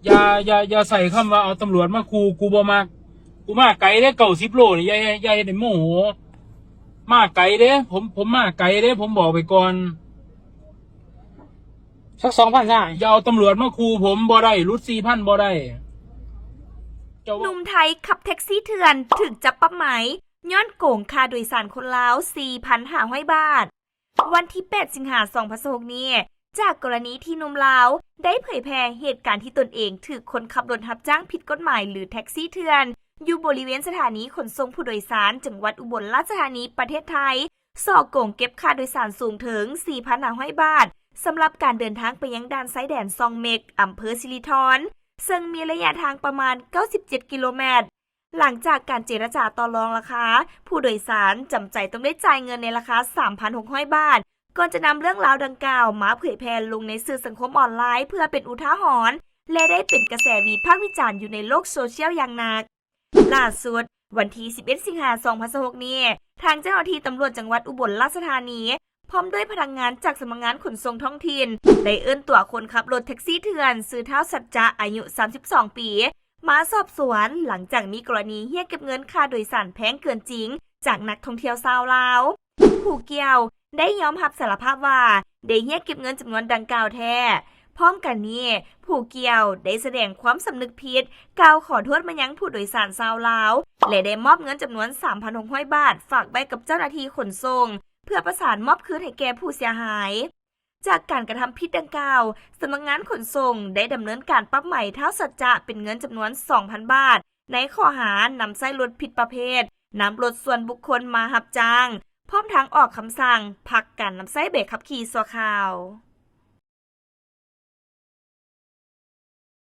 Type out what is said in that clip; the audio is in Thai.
อย่าใส่คำว่าเอาตำรวจมากูบ่มากกูมาไกลเด้90 โลนี่อย่าเฮ็ดให้โมโหมาไกลเด้ผมมาไกลเด้ผมบอกไปก่อนสัก2,000ได้อย่าเอาตำรวจมาคูผมบ่ได้รุด4,000บ่ได้หนุ่มไทยขับแท็กซี่เถื่อนถึกจับปั๊บไหมย้อนโกงค่าโดยสารคนลาว 4,500 บาทวันที่ 8 สิงหาคม 2026 นี้จากกรณีที่หนุ่มลาวได้เผยแพร่เหตุการณ์ที่ตนเองถูกคนขับรถรับจ้างผิดกฎหมายหรือแท็กซี่เถื่อนอยู่บริเวณสถานีขนส่งผู้โดยสารจังหวัดอุบลราชธานีประเทศไทยส่อโกงเก็บค่าโดยสารสูงถึง 4,500 บาทสำหรับการเดินทางไปยังด่านไซแดนซองเมกอำเภอสิริธรซึ่งมีระยะทางประมาณ 97 กิโลเมตรหลังจากการเจรจาต่อรองราคาผู้โดยสารจำใจต้องได้จ่ายเงินในราคา 3,600 บาทก่อนจะนำเรื่องราวดังกล่าวมาเผยแพร่ลงในสื่อสังคมออนไลน์เพื่อเป็นอุทาหรณ์และได้เป็นกระแสวิพากษ์วิจารณ์อยู่ในโลกโซเชียลอย่างหนักล่าสุดวันที่ 11 สิงหาคม 2026 นี้ทางเจ้าหน้าที่ตำรวจจังหวัดอุบลราชธานีพร้อมด้วยพนักงานจากสำนักงานขนส่งท้องถิ่นได้เอิ้นตัวคนขับรถแท็กซี่เถื่อนซื้อเท้าสัจจะอายุ 32 ปีมาสอบสวนหลังจากมีกรณีเรียกเก็บเงินค่าโดยสารแพงเกินจริงจากนักท่องเที่ยวชาวลาวผู้เกี่ยวได้ยอมรับสารภาพว่าได้เรียกเก็บเงินจำนวนดังกล่าวแท้พร้อมกันนี้ผู้เกี่ยวได้แสดงความสำนึกผิดกล่าวขอโทษมายังผู้โดยสารชาวลาวและได้มอบเงินจำนวน 3,600 บาทฝากไว้กับเจ้าหน้าที่ขนส่งเพื่อประสานมอบคืนให้แก่ผู้เสียหายจากการกระทำผิดดังกล่าวสำนักงานขนส่งได้ดำเนินการปรับใหม่เท้าสัจจะเป็นเงินจำนวน 2,000 บาทในข้อหานำใช้รถผิดประเภทนำรถส่วนบุคคลมารับจ้างพร้อมทั้งออกคำสั่งพักการนำใช้ใบขับขี่ชั่วคราว